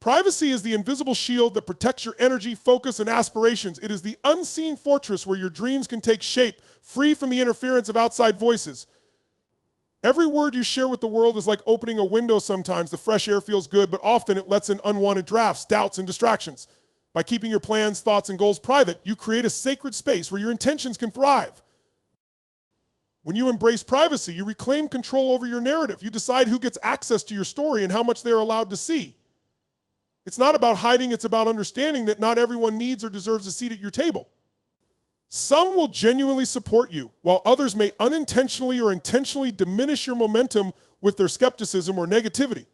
Privacy is the invisible shield that protects your energy, focus, and aspirations. It is the unseen fortress where your dreams can take shape, free from the interference of outside voices. Every word you share with the world is like opening a window sometimes. The fresh air feels good, but often it lets in unwanted drafts, doubts, and distractions. By keeping your plans, thoughts, and goals private, you create a sacred space where your intentions can thrive. When you embrace privacy, you reclaim control over your narrative. You decide who gets access to your story and how much they're allowed to see. It's not about hiding, it's about understanding that not everyone needs or deserves a seat at your table. Some will genuinely support you, while others may unintentionally or intentionally diminish your momentum with their skepticism or negativity.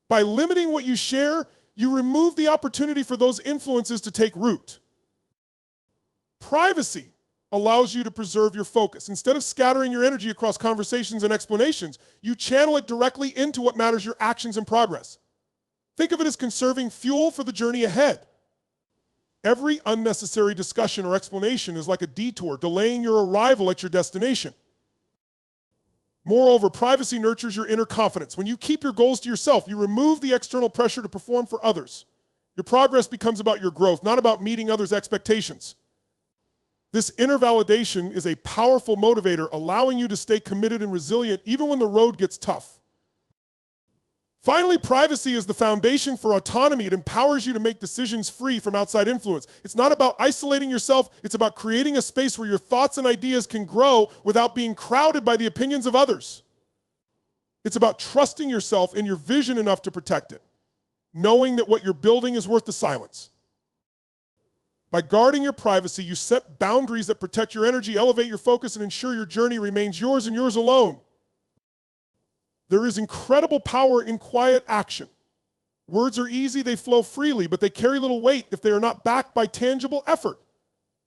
By limiting what you share, you remove the opportunity for those influences to take root. Privacy allows you to preserve your focus. Instead of scattering your energy across conversations and explanations, you channel it directly into what matters: your actions and progress. Think of it as conserving fuel for the journey ahead. Every unnecessary discussion or explanation is like a detour, delaying your arrival at your destination. Moreover, privacy nurtures your inner confidence. When you keep your goals to yourself, you remove the external pressure to perform for others. Your progress becomes about your growth, not about meeting others' expectations. This inner validation is a powerful motivator, allowing you to stay committed and resilient even when the road gets tough. Finally, privacy is the foundation for autonomy. It empowers you to make decisions free from outside influence. It's not about isolating yourself, it's about creating a space where your thoughts and ideas can grow without being crowded by the opinions of others. It's about trusting yourself and your vision enough to protect it, knowing that what you're building is worth the silence. By guarding your privacy, you set boundaries that protect your energy, elevate your focus, and ensure your journey remains yours and yours alone. There is incredible power in quiet action. Words are easy, they flow freely, but they carry little weight if they are not backed by tangible effort.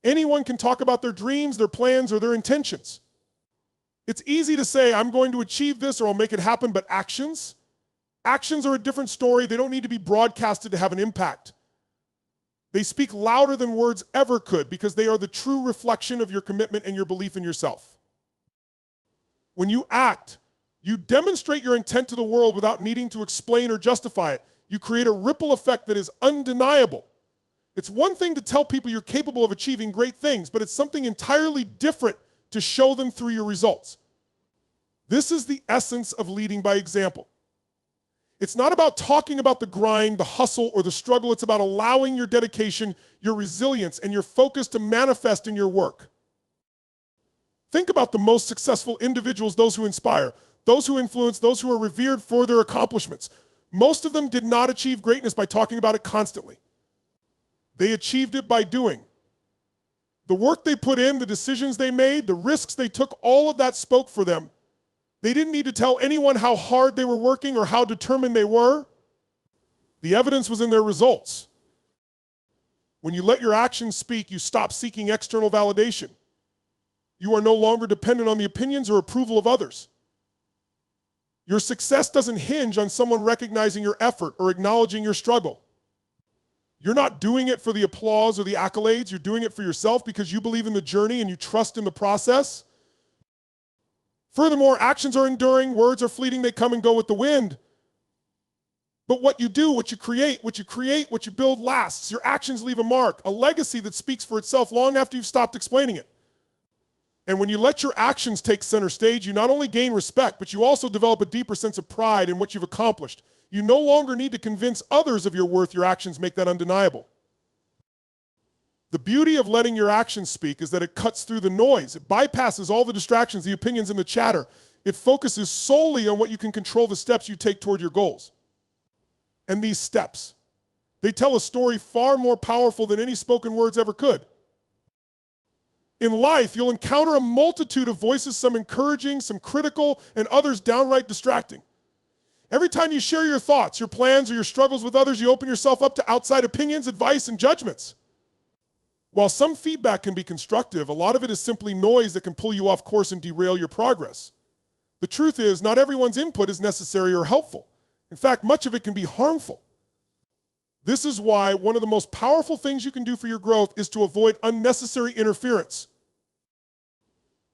Anyone can talk about their dreams, their plans, or their intentions. It's easy to say, I'm going to achieve this or I'll make it happen, but actions are a different story. They don't need to be broadcasted to have an impact. They speak louder than words ever could because they are the true reflection of your commitment and your belief in yourself. When you act, you demonstrate your intent to the world without needing to explain or justify it. You create a ripple effect that is undeniable. It's one thing to tell people you're capable of achieving great things, but it's something entirely different to show them through your results. This is the essence of leading by example. It's not about talking about the grind, the hustle, or the struggle. It's about allowing your dedication, your resilience, and your focus to manifest in your work. Think about the most successful individuals, those who inspire, those who influence, those who are revered for their accomplishments. Most of them did not achieve greatness by talking about it constantly. They achieved it by doing. The work they put in, the decisions they made, the risks they took, all of that spoke for them. They didn't need to tell anyone how hard they were working or how determined they were. The evidence was in their results. When you let your actions speak, you stop seeking external validation. You are no longer dependent on the opinions or approval of others. Your success doesn't hinge on someone recognizing your effort or acknowledging your struggle. You're not doing it for the applause or the accolades. You're doing it for yourself because you believe in the journey and you trust in the process. Furthermore, actions are enduring, words are fleeting, they come and go with the wind. But what you do, what you create, what you build lasts. Your actions leave a mark, a legacy that speaks for itself long after you've stopped explaining it. And when you let your actions take center stage, you not only gain respect, but you also develop a deeper sense of pride in what you've accomplished. You no longer need to convince others of your worth. Your actions make that undeniable. The beauty of letting your actions speak is that it cuts through the noise. It bypasses all the distractions, the opinions, and the chatter. It focuses solely on what you can control, the steps you take toward your goals. And these steps, they tell a story far more powerful than any spoken words ever could. In life, you'll encounter a multitude of voices, some encouraging, some critical, and others downright distracting. Every time you share your thoughts, your plans, or your struggles with others, you open yourself up to outside opinions, advice, and judgments. While some feedback can be constructive, a lot of it is simply noise that can pull you off course and derail your progress. The truth is, not everyone's input is necessary or helpful. In fact, much of it can be harmful. This is why one of the most powerful things you can do for your growth is to avoid unnecessary interference.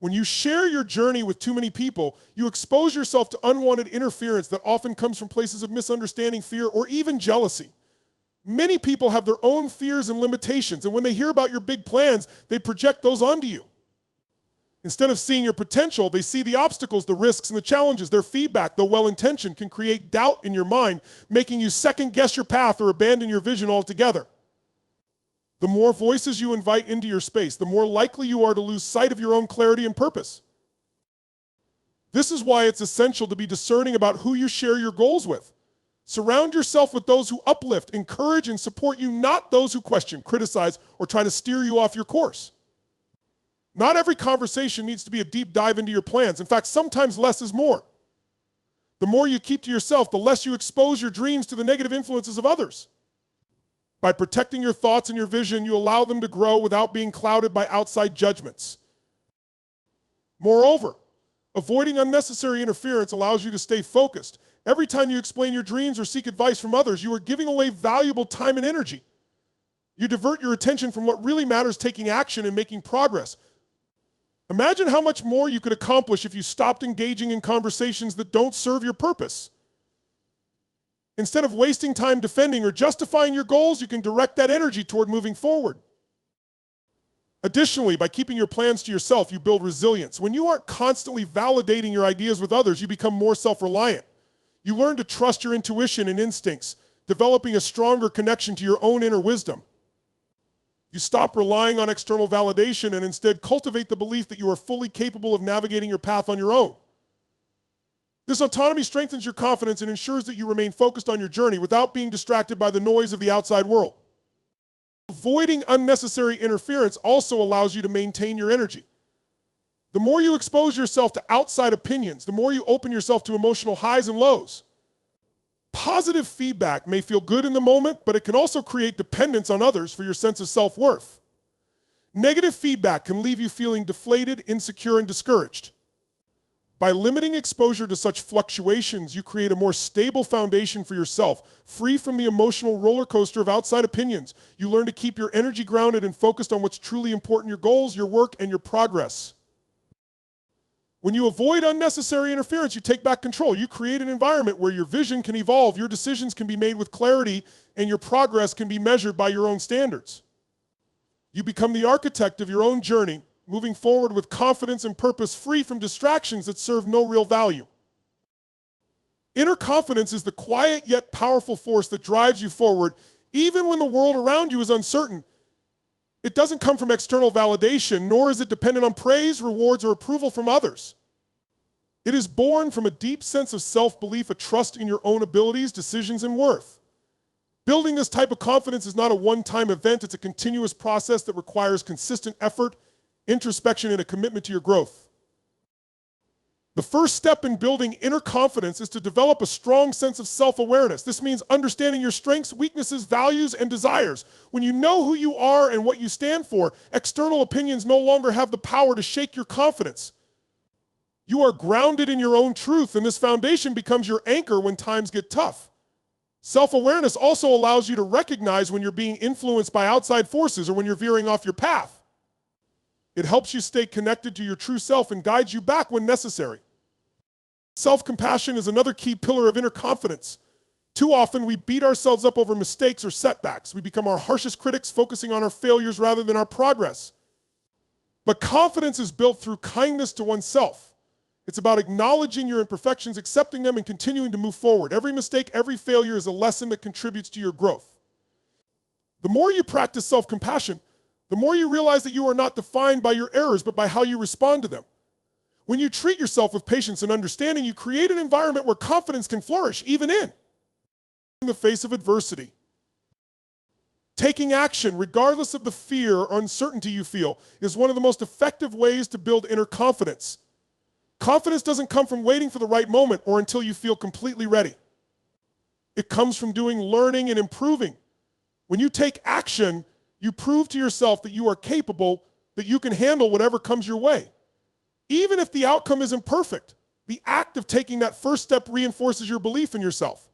When you share your journey with too many people, you expose yourself to unwanted interference that often comes from places of misunderstanding, fear, or even jealousy. Many people have their own fears and limitations, and when they hear about your big plans, they project those onto you. Instead of seeing your potential, they see the obstacles, the risks, and the challenges. Their feedback, though well-intentioned, can create doubt in your mind, making you second-guess your path or abandon your vision altogether. The more voices you invite into your space, the more likely you are to lose sight of your own clarity and purpose. This is why it's essential to be discerning about who you share your goals with. Surround yourself with those who uplift, encourage, and support you, not those who question, criticize, or try to steer you off your course. Not every conversation needs to be a deep dive into your plans. In fact, sometimes less is more. The more you keep to yourself, the less you expose your dreams to the negative influences of others. By protecting your thoughts and your vision, you allow them to grow without being clouded by outside judgments. Moreover, avoiding unnecessary interference allows you to stay focused. Every time you explain your dreams or seek advice from others, you are giving away valuable time and energy. You divert your attention from what really matters, taking action and making progress. Imagine how much more you could accomplish if you stopped engaging in conversations that don't serve your purpose. Instead of wasting time defending or justifying your goals, you can direct that energy toward moving forward. Additionally, by keeping your plans to yourself, you build resilience. When you aren't constantly validating your ideas with others, you become more self-reliant. You learn to trust your intuition and instincts, developing a stronger connection to your own inner wisdom. You stop relying on external validation and instead cultivate the belief that you are fully capable of navigating your path on your own. This autonomy strengthens your confidence and ensures that you remain focused on your journey without being distracted by the noise of the outside world. Avoiding unnecessary interference also allows you to maintain your energy. The more you expose yourself to outside opinions, the more you open yourself to emotional highs and lows. Positive feedback may feel good in the moment, but it can also create dependence on others for your sense of self-worth. Negative feedback can leave you feeling deflated, insecure, and discouraged. By limiting exposure to such fluctuations, you create a more stable foundation for yourself, free from the emotional roller coaster of outside opinions. You learn to keep your energy grounded and focused on what's truly important: your goals, your work, and your progress. When you avoid unnecessary interference, you take back control. You create an environment where your vision can evolve, your decisions can be made with clarity, and your progress can be measured by your own standards. You become the architect of your own journey, moving forward with confidence and purpose, free from distractions that serve no real value. Inner confidence is the quiet yet powerful force that drives you forward, even when the world around you is uncertain. It doesn't come from external validation, nor is it dependent on praise, rewards, or approval from others. It is born from a deep sense of self-belief, a trust in your own abilities, decisions, and worth. Building this type of confidence is not a one-time event. It's a continuous process that requires consistent effort, introspection, and a commitment to your growth. The first step in building inner confidence is to develop a strong sense of self-awareness. This means understanding your strengths, weaknesses, values, and desires. When you know who you are and what you stand for, external opinions no longer have the power to shake your confidence. You are grounded in your own truth, and this foundation becomes your anchor when times get tough. Self-awareness also allows you to recognize when you're being influenced by outside forces or when you're veering off your path. It helps you stay connected to your true self and guides you back when necessary. Self-compassion is another key pillar of inner confidence. Too often we beat ourselves up over mistakes or setbacks. We become our harshest critics, focusing on our failures rather than our progress. But confidence is built through kindness to oneself. It's about acknowledging your imperfections, accepting them, and continuing to move forward. Every mistake, every failure is a lesson that contributes to your growth. The more you practice self-compassion, the more you realize that you are not defined by your errors, but by how you respond to them. When you treat yourself with patience and understanding, you create an environment where confidence can flourish, even in the face of adversity. Taking action, regardless of the fear or uncertainty you feel, is one of the most effective ways to build inner confidence. Confidence doesn't come from waiting for the right moment or until you feel completely ready. It comes from doing, learning, and improving. When you take action, you prove to yourself that you are capable, that you can handle whatever comes your way. Even if the outcome isn't perfect, the act of taking that first step reinforces your belief in yourself.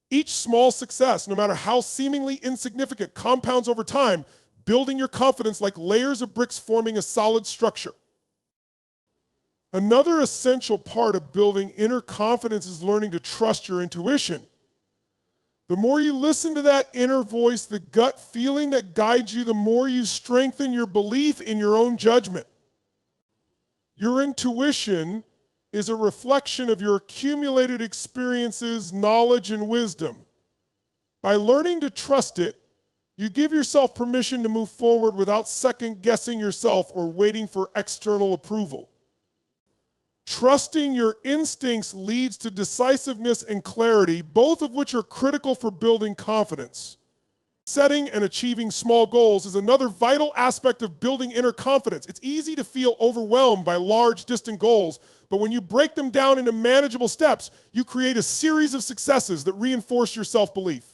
Each small success, no matter how seemingly insignificant, compounds over time, building your confidence like layers of bricks forming a solid structure. Another essential part of building inner confidence is learning to trust your intuition. The more you listen to that inner voice, the gut feeling that guides you, the more you strengthen your belief in your own judgment. Your intuition is a reflection of your accumulated experiences, knowledge, and wisdom. By learning to trust it, you give yourself permission to move forward without second-guessing yourself or waiting for external approval. Trusting your instincts leads to decisiveness and clarity, both of which are critical for building confidence. Setting and achieving small goals is another vital aspect of building inner confidence. It's easy to feel overwhelmed by large, distant goals, but when you break them down into manageable steps, you create a series of successes that reinforce your self-belief.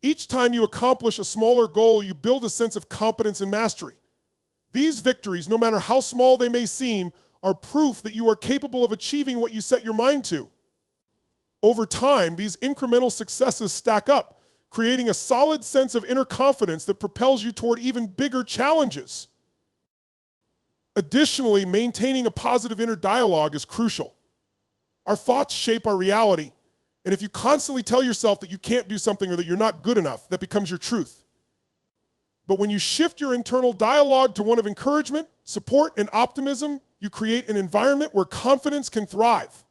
Each time you accomplish a smaller goal, you build a sense of competence and mastery. These victories, no matter how small they may seem, are proof that you are capable of achieving what you set your mind to. Over time, these incremental successes stack up, creating a solid sense of inner confidence that propels you toward even bigger challenges. Additionally, maintaining a positive inner dialogue is crucial. Our thoughts shape our reality, and if you constantly tell yourself that you can't do something or that you're not good enough, that becomes your truth. But when you shift your internal dialogue to one of encouragement, support, and optimism, you create an environment where confidence can thrive.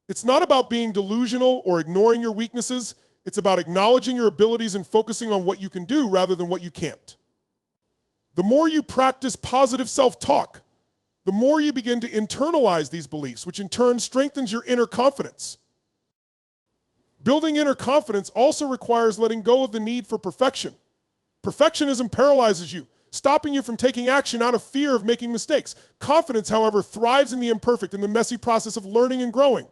It's not about being delusional or ignoring your weaknesses. It's about acknowledging your abilities and focusing on what you can do rather than what you can't. The more you practice positive self-talk, the more you begin to internalize these beliefs, which in turn strengthens your inner confidence. Building inner confidence also requires letting go of the need for perfection. Perfectionism paralyzes you, stopping you from taking action out of fear of making mistakes. Confidence, however, thrives in the imperfect, in the messy process of learning and growing.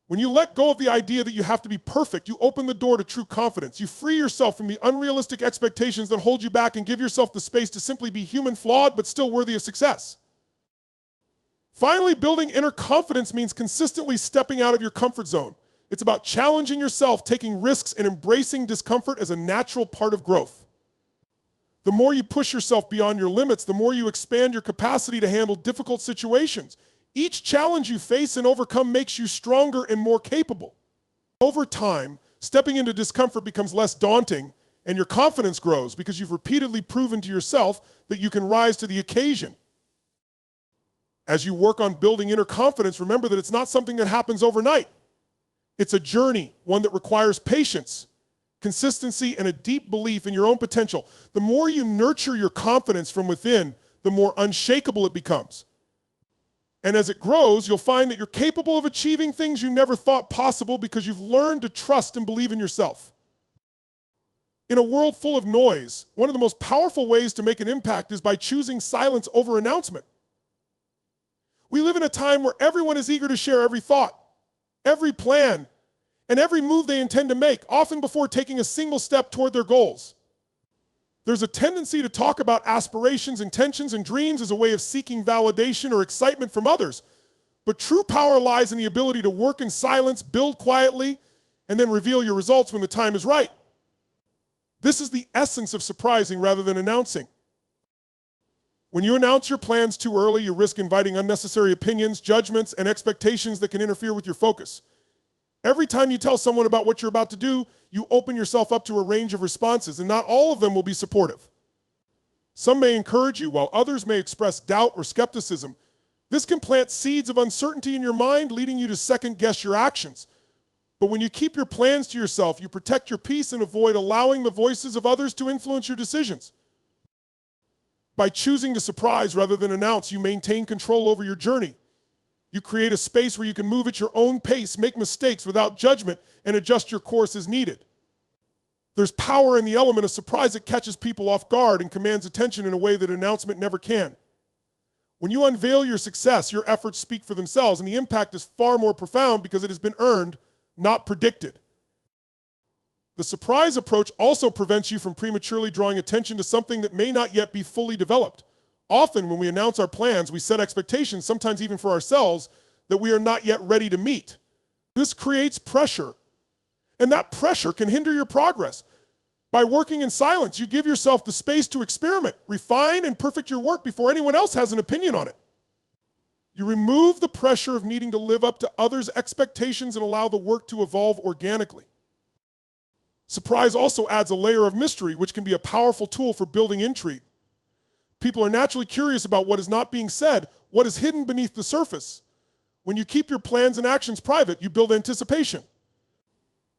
When you let go of the idea that you have to be perfect, you open the door to true confidence. You free yourself from the unrealistic expectations that hold you back and give yourself the space to simply be human, flawed, but still worthy of success. Finally, building inner confidence means consistently stepping out of your comfort zone. It's about challenging yourself, taking risks, and embracing discomfort as a natural part of growth. The more you push yourself beyond your limits, the more you expand your capacity to handle difficult situations. Each challenge you face and overcome makes you stronger and more capable. Over time, stepping into discomfort becomes less daunting, and your confidence grows because you've repeatedly proven to yourself that you can rise to the occasion. As you work on building inner confidence, remember that it's not something that happens overnight. It's a journey, one that requires patience, consistency, and a deep belief in your own potential. The more you nurture your confidence from within, the more unshakable it becomes. And as it grows, you'll find that you're capable of achieving things you never thought possible because you've learned to trust and believe in yourself. In a world full of noise, one of the most powerful ways to make an impact is by choosing silence over announcement. We live in a time where everyone is eager to share every thought, every plan, and every move they intend to make, often before taking a single step toward their goals. There's a tendency to talk about aspirations, intentions, and dreams as a way of seeking validation or excitement from others. But true power lies in the ability to work in silence, build quietly, and then reveal your results when the time is right. This is the essence of surprising rather than announcing. When you announce your plans too early, you risk inviting unnecessary opinions, judgments, and expectations that can interfere with your focus. Every time you tell someone about what you're about to do, you open yourself up to a range of responses, and not all of them will be supportive. Some may encourage you, while others may express doubt or skepticism. This can plant seeds of uncertainty in your mind, leading you to second-guess your actions. But when you keep your plans to yourself, you protect your peace and avoid allowing the voices of others to influence your decisions. By choosing to surprise rather than announce, you maintain control over your journey. You create a space where you can move at your own pace, make mistakes without judgment, and adjust your course as needed. There's power in the element of surprise that catches people off guard and commands attention in a way that announcement never can. When you unveil your success, your efforts speak for themselves, and the impact is far more profound because it has been earned, not predicted. The surprise approach also prevents you from prematurely drawing attention to something that may not yet be fully developed. Often, when we announce our plans, we set expectations, sometimes even for ourselves, that we are not yet ready to meet. This creates pressure, and that pressure can hinder your progress. By working in silence, you give yourself the space to experiment, refine, and perfect your work before anyone else has an opinion on it. You remove the pressure of needing to live up to others' expectations and allow the work to evolve organically. Surprise also adds a layer of mystery, which can be a powerful tool for building intrigue. People are naturally curious about what is not being said, what is hidden beneath the surface. When you keep your plans and actions private, you build anticipation.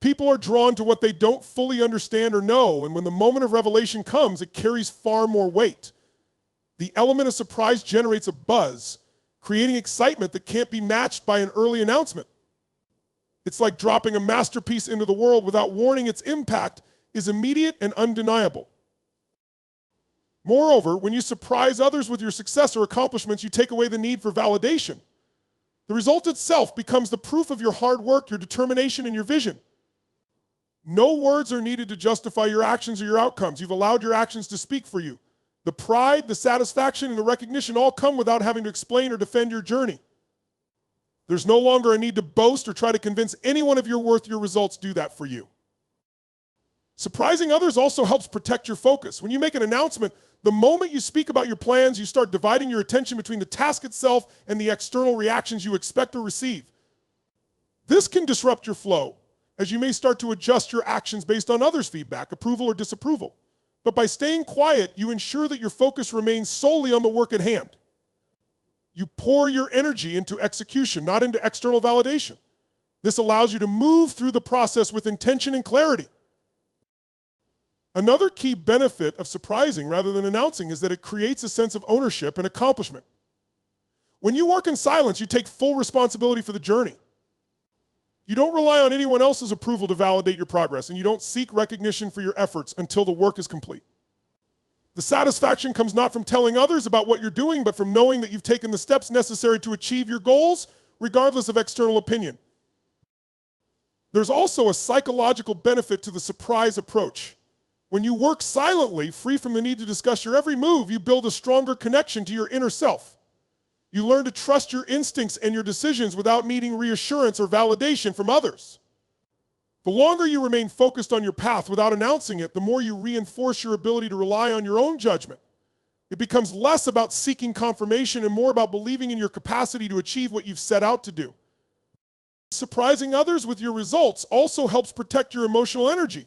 People are drawn to what they don't fully understand or know, and when the moment of revelation comes, it carries far more weight. The element of surprise generates a buzz, creating excitement that can't be matched by an early announcement. It's like dropping a masterpiece into the world without warning. Its impact is immediate and undeniable. Moreover, when you surprise others with your success or accomplishments, you take away the need for validation. The result itself becomes the proof of your hard work, your determination, and your vision. No words are needed to justify your actions or your outcomes. You've allowed your actions to speak for you. The pride, the satisfaction, and the recognition all come without having to explain or defend your journey. There's no longer a need to boast or try to convince anyone of your worth. Your results do that for you. Surprising others also helps protect your focus. When you make an announcement, the moment you speak about your plans, you start dividing your attention between the task itself and the external reactions you expect or receive. This can disrupt your flow, as you may start to adjust your actions based on others' feedback, approval or disapproval. But by staying quiet, you ensure that your focus remains solely on the work at hand. You pour your energy into execution, not into external validation. This allows you to move through the process with intention and clarity. Another key benefit of surprising rather than announcing is that it creates a sense of ownership and accomplishment. When you work in silence, you take full responsibility for the journey. You don't rely on anyone else's approval to validate your progress, and you don't seek recognition for your efforts until the work is complete. The satisfaction comes not from telling others about what you're doing, but from knowing that you've taken the steps necessary to achieve your goals, regardless of external opinion. There's also a psychological benefit to the surprise approach. When you work silently, free from the need to discuss your every move, you build a stronger connection to your inner self. You learn to trust your instincts and your decisions without needing reassurance or validation from others. The longer you remain focused on your path without announcing it, the more you reinforce your ability to rely on your own judgment. It becomes less about seeking confirmation and more about believing in your capacity to achieve what you've set out to do. Surprising others with your results also helps protect your emotional energy.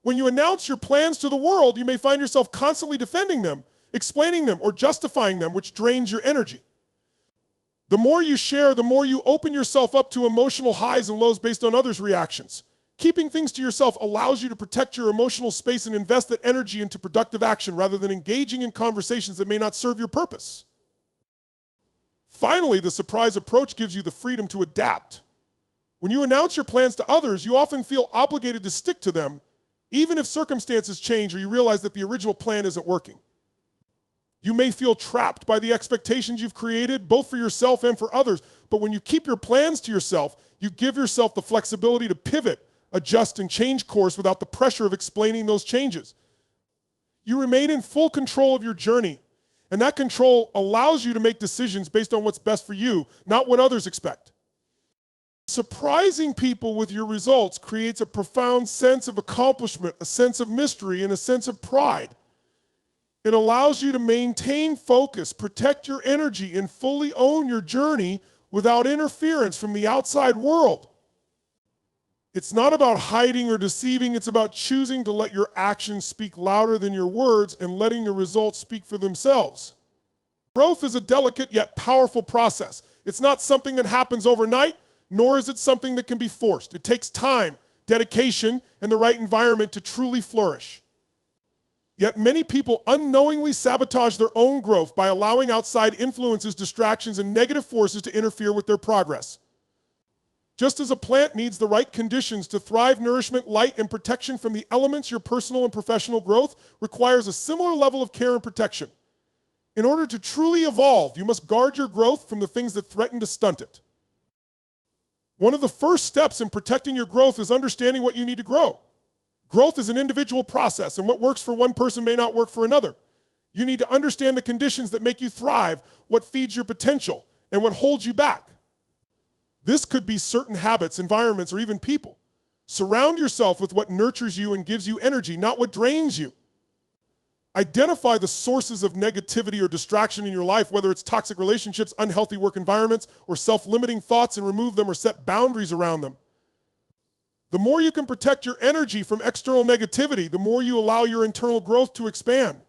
When you announce your plans to the world, you may find yourself constantly defending them, explaining them, or justifying them, which drains your energy. The more you share, the more you open yourself up to emotional highs and lows based on others' reactions. Keeping things to yourself allows you to protect your emotional space and invest that energy into productive action rather than engaging in conversations that may not serve your purpose. Finally, the surprise approach gives you the freedom to adapt. When you announce your plans to others, you often feel obligated to stick to them, even if circumstances change or you realize that the original plan isn't working. You may feel trapped by the expectations you've created, both for yourself and for others, but when you keep your plans to yourself, you give yourself the flexibility to pivot, adjust, and change course without the pressure of explaining those changes. You remain in full control of your journey, and that control allows you to make decisions based on what's best for you, not what others expect. Surprising people with your results creates a profound sense of accomplishment, a sense of mystery, and a sense of pride. It allows you to maintain focus, protect your energy, and fully own your journey without interference from the outside world. It's not about hiding or deceiving, it's about choosing to let your actions speak louder than your words and letting the results speak for themselves. Growth is a delicate yet powerful process. It's not something that happens overnight, nor is it something that can be forced. It takes time, dedication, and the right environment to truly flourish. Yet many people unknowingly sabotage their own growth by allowing outside influences, distractions, and negative forces to interfere with their progress. Just as a plant needs the right conditions to thrive, nourishment, light, and protection from the elements, your personal and professional growth requires a similar level of care and protection. In order to truly evolve, you must guard your growth from the things that threaten to stunt it. One of the first steps in protecting your growth is understanding what you need to grow. Growth is an individual process, and what works for one person may not work for another. You need to understand the conditions that make you thrive, what feeds your potential, and what holds you back. This could be certain habits, environments, or even people. Surround yourself with what nurtures you and gives you energy, not what drains you. Identify the sources of negativity or distraction in your life, whether it's toxic relationships, unhealthy work environments, or self-limiting thoughts, and remove them or set boundaries around them. The more you can protect your energy from external negativity, the more you allow your internal growth to expand.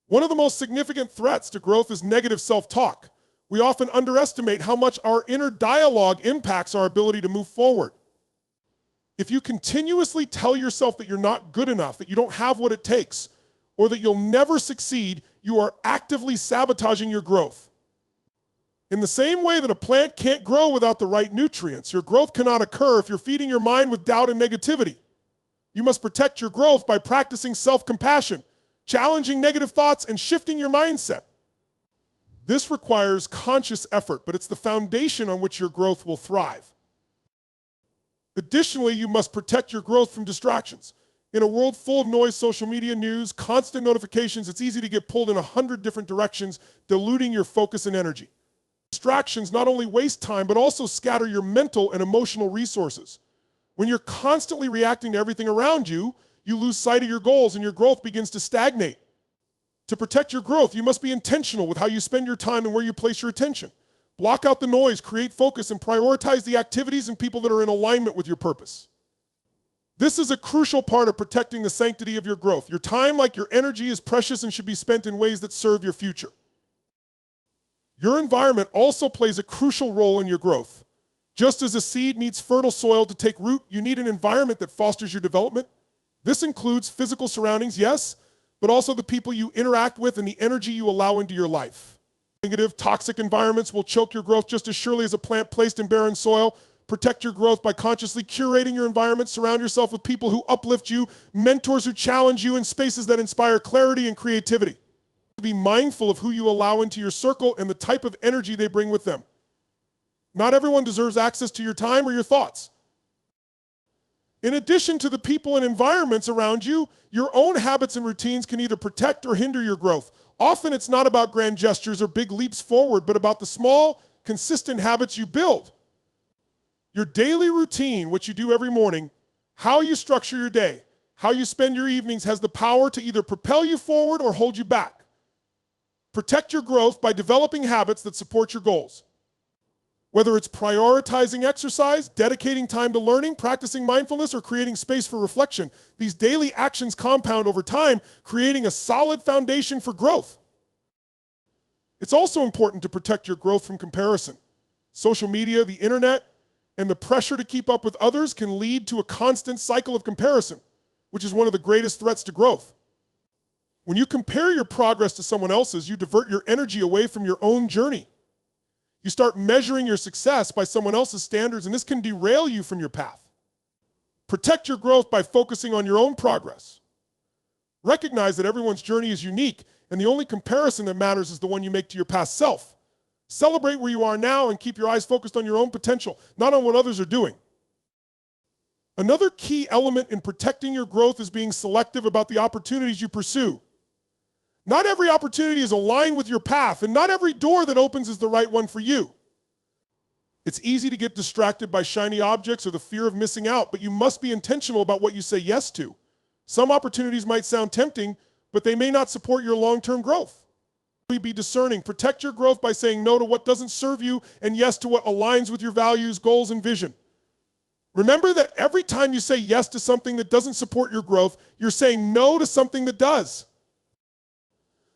One of the most significant threats to growth is negative self-talk. We often underestimate how much our inner dialogue impacts our ability to move forward. If you continuously tell yourself that you're not good enough, that you don't have what it takes, or that you'll never succeed, you are actively sabotaging your growth. In the same way that a plant can't grow without the right nutrients, your growth cannot occur if you're feeding your mind with doubt and negativity. You must protect your growth by practicing self-compassion, challenging negative thoughts, and shifting your mindset. This requires conscious effort, but it's the foundation on which your growth will thrive. Additionally, you must protect your growth from distractions. In a world full of noise, social media, news, constant notifications, it's easy to get pulled in 100 different directions, diluting your focus and energy. Distractions not only waste time, but also scatter your mental and emotional resources. When you're constantly reacting to everything around you, you lose sight of your goals and your growth begins to stagnate. To protect your growth, you must be intentional with how you spend your time and where you place your attention. Block out the noise, create focus, and prioritize the activities and people that are in alignment with your purpose. This is a crucial part of protecting the sanctity of your growth. Your time, like your energy, is precious and should be spent in ways that serve your future. Your environment also plays a crucial role in your growth. Just as a seed needs fertile soil to take root, you need an environment that fosters your development. This includes physical surroundings, yes, but also the people you interact with and the energy you allow into your life. Negative, toxic environments will choke your growth just as surely as a plant placed in barren soil. Protect your growth by consciously curating your environment. Surround yourself with people who uplift you, mentors who challenge you, and spaces that inspire clarity and creativity. Be mindful of who you allow into your circle and the type of energy they bring with them. Not everyone deserves access to your time or your thoughts. In addition to the people and environments around you, your own habits and routines can either protect or hinder your growth. Often it's not about grand gestures or big leaps forward, but about the small, consistent habits you build. Your daily routine, what you do every morning, how you structure your day, how you spend your evenings has the power to either propel you forward or hold you back. Protect your growth by developing habits that support your goals. Whether it's prioritizing exercise, dedicating time to learning, practicing mindfulness, or creating space for reflection, these daily actions compound over time, creating a solid foundation for growth. It's also important to protect your growth from comparison. Social media, the internet, and the pressure to keep up with others can lead to a constant cycle of comparison, which is one of the greatest threats to growth. When you compare your progress to someone else's, you divert your energy away from your own journey. You start measuring your success by someone else's standards, and this can derail you from your path. Protect your growth by focusing on your own progress. Recognize that everyone's journey is unique, and the only comparison that matters is the one you make to your past self. Celebrate where you are now and keep your eyes focused on your own potential, not on what others are doing. Another key element in protecting your growth is being selective about the opportunities you pursue. Not every opportunity is aligned with your path, and not every door that opens is the right one for you. It's easy to get distracted by shiny objects or the fear of missing out, but you must be intentional about what you say yes to. Some opportunities might sound tempting, but they may not support your long-term growth. Be discerning. Protect your growth by saying no to what doesn't serve you and yes to what aligns with your values, goals, and vision. Remember that every time you say yes to something that doesn't support your growth, you're saying no to something that does.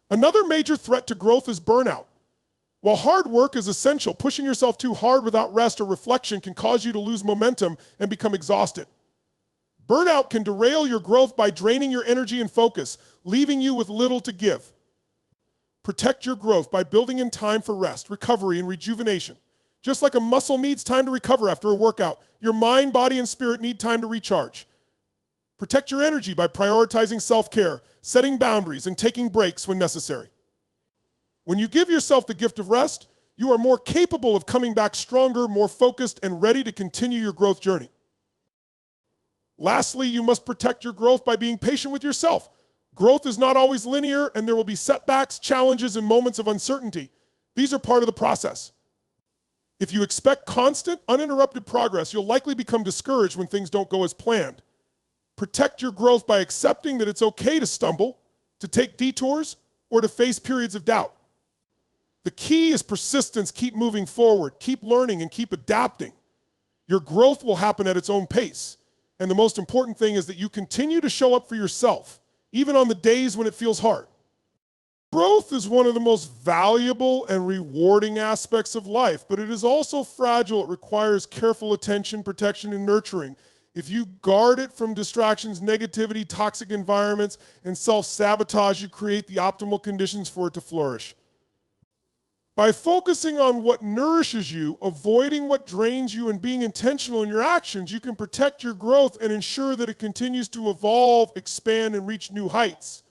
Another major threat to growth is burnout. While hard work is essential, pushing yourself too hard without rest or reflection can cause you to lose momentum and become exhausted. Burnout can derail your growth by draining your energy and focus, leaving you with little to give. Protect your growth by building in time for rest, recovery, and rejuvenation. Just like a muscle needs time to recover after a workout, your mind, body, and spirit need time to recharge. Protect your energy by prioritizing self-care, setting boundaries, and taking breaks when necessary. When you give yourself the gift of rest, you are more capable of coming back stronger, more focused, and ready to continue your growth journey. Lastly, you must protect your growth by being patient with yourself. Growth is not always linear, and there will be setbacks, challenges, and moments of uncertainty. These are part of the process. If you expect constant, uninterrupted progress, you'll likely become discouraged when things don't go as planned. Protect your growth by accepting that it's okay to stumble, to take detours, or to face periods of doubt. The key is persistence. Keep moving forward, keep learning, and keep adapting. Your growth will happen at its own pace. And the most important thing is that you continue to show up for yourself, even on the days when it feels hard. Growth is one of the most valuable and rewarding aspects of life, but it is also fragile. It requires careful attention, protection, and nurturing. If you guard it from distractions, negativity, toxic environments, and self-sabotage, you create the optimal conditions for it to flourish. By focusing on what nourishes you, avoiding what drains you, and being intentional in your actions, you can protect your growth and ensure that it continues to evolve, expand, and reach new heights.